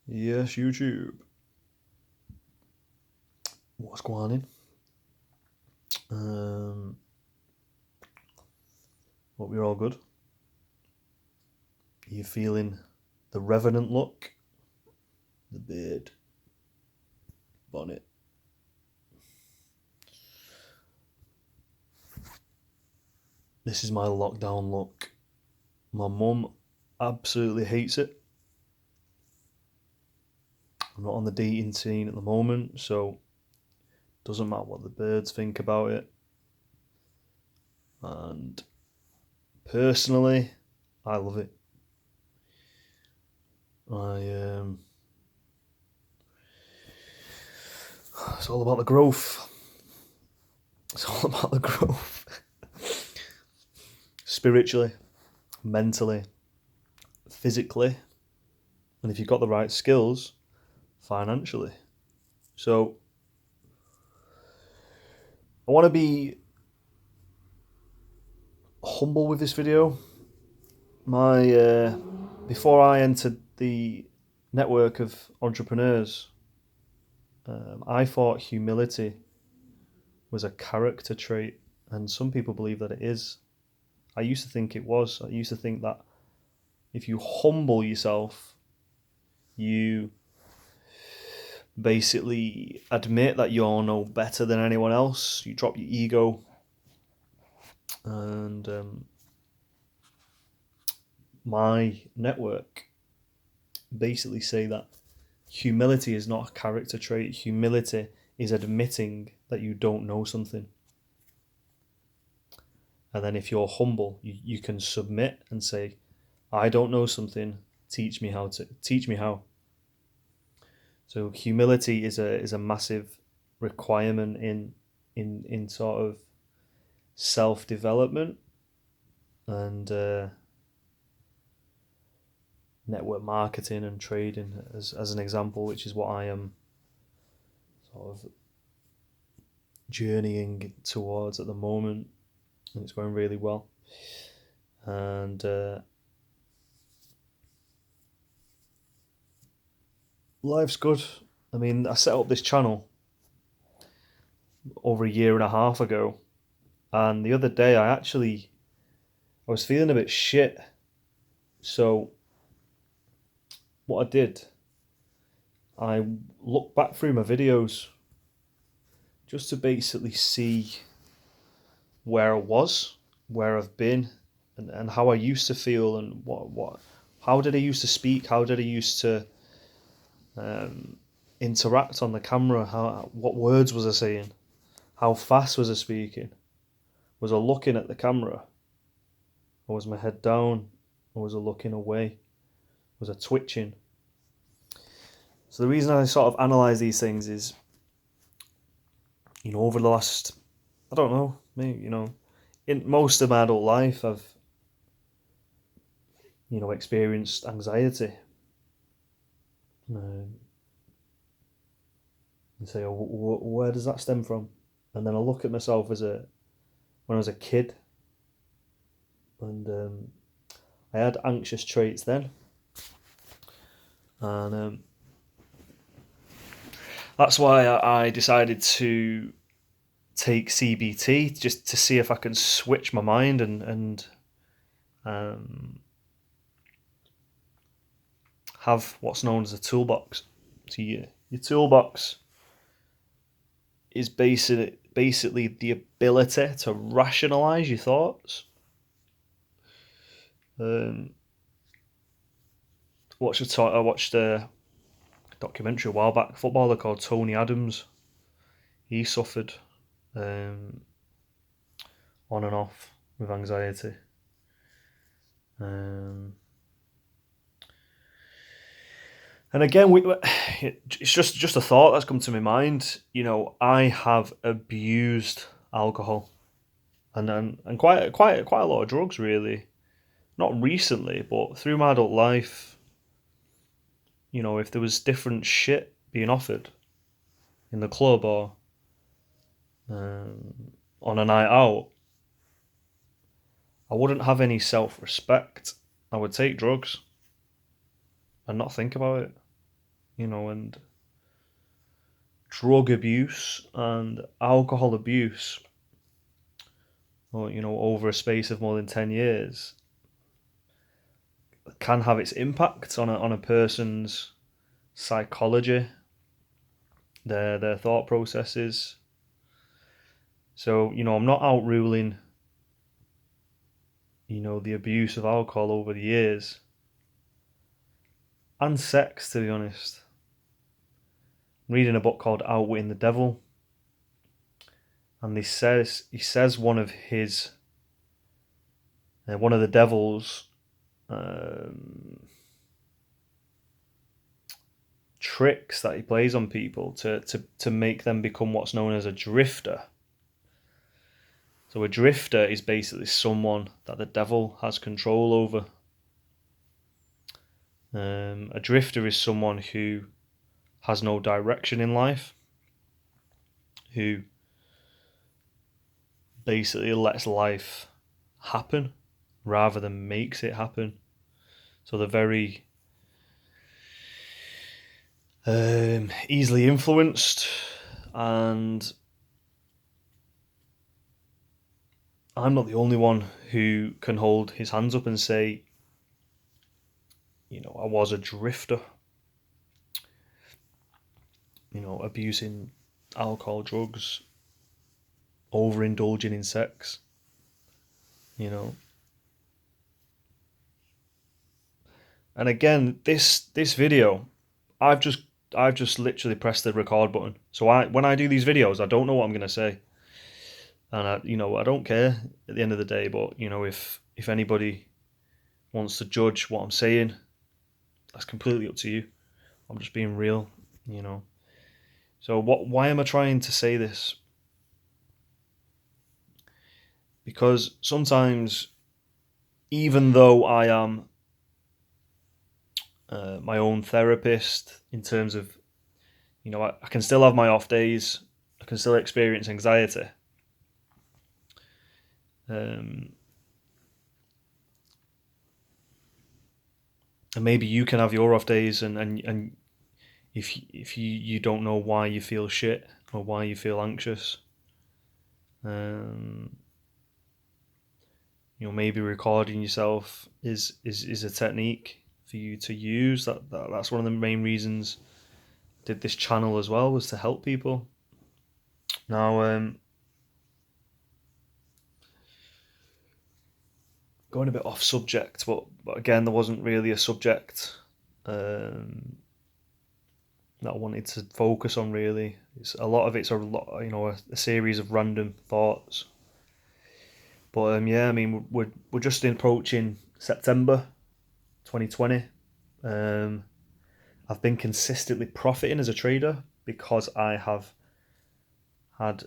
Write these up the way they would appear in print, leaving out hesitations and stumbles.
Yes, YouTube. What's going on? Hope you're all good. Are you feeling the Revenant look? The beard, bonnet. This is my lockdown look. My mum absolutely hates it. I'm not on the dating scene at the moment, so doesn't matter what the birds think about it. And personally, I love it. It's all about the growth. It's all about the growth. Spiritually, mentally, physically, and if you've got the right skills, financially. So I want to be humble with this video. Before I entered the network of entrepreneurs, I thought humility was a character trait, and some people believe that it is. I used to think it was. I used to think that if you humble yourself, you basically admit that you're no better than anyone else. You drop your ego, and my network basically say that humility is not a character trait. Humility is admitting that you don't know something. And then if you're humble, you can submit and say, I don't know something, teach me how. So humility is a massive requirement in sort of self-development and network marketing and trading as an example, which is what I am sort of journeying towards at the moment, and it's going really well. And life's good. I mean, I set up this channel over a year and a half ago, and the other day I was feeling a bit shit. So what I did, I looked back through my videos just to basically see where I was, where I've been, and how I used to feel, and how did I used to speak, how did I used to interact on the camera, what words was I saying, how fast was I speaking, was I looking at the camera, or was my head down, or was I looking away, was I twitching? So the reason I sort of analyse these things is, over the last, I don't know, maybe, in most of my adult life, I've, experienced anxiety. And say, oh, where does that stem from? And then I look at myself when I was a kid, and I had anxious traits then, and that's why I decided to take CBT just to see if I can switch my mind and have what's known as a toolbox. So your toolbox is basically the ability to rationalize your thoughts. I watched a documentary a while back, a footballer called Tony Adams. He suffered on and off with anxiety. And again, it's just a thought that's come to my mind. I have abused alcohol, and quite a lot of drugs, really. Not recently, but through my adult life. If there was different shit being offered in the club or on a night out, I wouldn't have any self-respect. I would take drugs and not think about it. and drug abuse and alcohol abuse, or over a space of more than 10 years, can have its impact on a person's psychology, their thought processes. So I'm not out ruling the abuse of alcohol over the years, and sex, to be honest. I'm reading a book called Outwitting the Devil, and he says one of the devil's tricks that he plays on people to make them become what's known as a drifter. So a drifter is basically someone that the devil has control over. A drifter is someone who has no direction in life, who basically lets life happen rather than makes it happen. So they're very easily influenced, and I'm not the only one who can hold his hands up and say, I was a drifter, abusing alcohol, drugs, overindulging in sex, And again, this video, I've just literally pressed the record button. So when I do these videos, I don't know what I'm gonna say, and I don't care at the end of the day. But if anybody wants to judge what I'm saying, that's completely up to you. I'm just being real, So why am I trying to say this? Because sometimes, even though I am my own therapist, in terms of, I can still have my off days, I can still experience anxiety. And maybe you can have your off days, and if you don't know why you feel shit or why you feel anxious, maybe recording yourself is a technique for you to use. That's one of the main reasons I did this channel as well, was to help people. Now, going a bit off subject, but again, there wasn't really a subject that I wanted to focus on, really. A lot of it's a series of random thoughts. But yeah, I mean, we're just approaching September 2020. I've been consistently profiting as a trader because I have had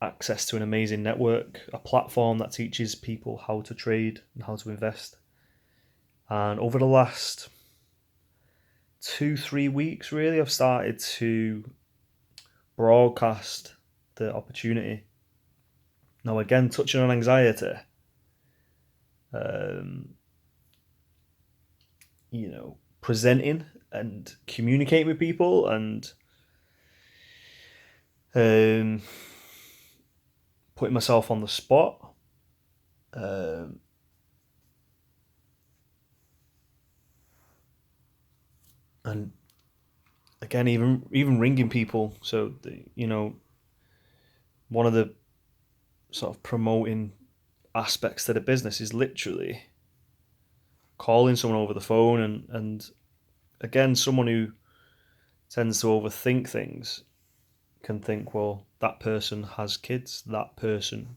access to an amazing network, a platform that teaches people how to trade and how to invest. And over the last 2-3 weeks, really, I've started to broadcast the opportunity. Now, again, touching on anxiety, presenting and communicating with people, and putting myself on the spot, and again, even ringing people. So one of the sort of promoting aspects to the business is literally calling someone over the phone, and again, someone who tends to overthink things can think, well, that person has kids, that person,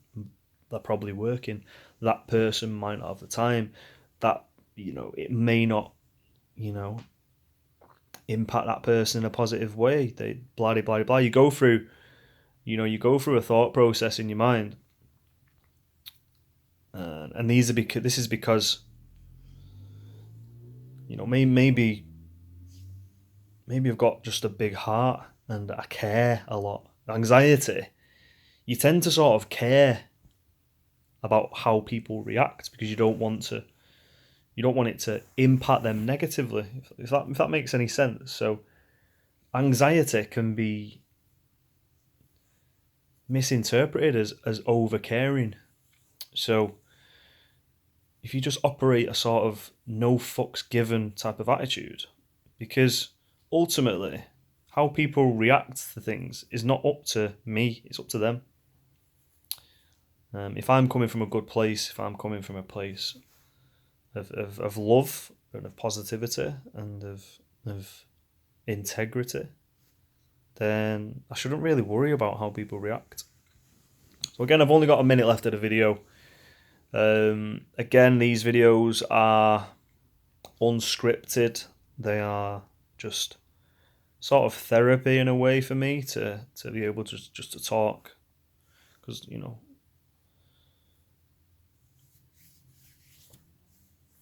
they're probably working, that person might not have the time, that it may not impact that person in a positive way. They blah blah blah. You go through a thought process in your mind, and this is because maybe I've got just a big heart and I care a lot. Anxiety, you tend to sort of care about how people react because you don't want to You don't want it to impact them negatively, if that makes any sense. So anxiety can be misinterpreted as over caring. So if you just operate a sort of no fucks given type of attitude, because ultimately how people react to things is not up to me, it's up to them. If I'm coming from a good place, if I'm coming from a place of love and of positivity and of integrity, then I shouldn't really worry about how people react. So again, I've only got a minute left of the video. Again, these videos are unscripted. They are just sort of therapy in a way for me to be able to just to talk, because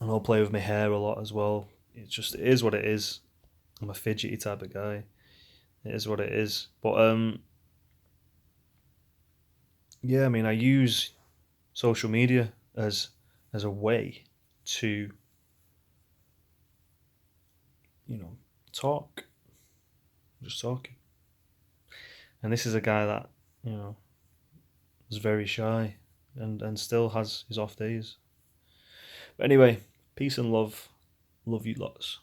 and I'll play with my hair a lot as well. It is what it is. I'm a fidgety type of guy. It is what it is. But yeah, I mean, I use social media as a way to talk, just talking. And this is a guy that is very shy and still has his off days. But anyway, peace and love. Love you lots.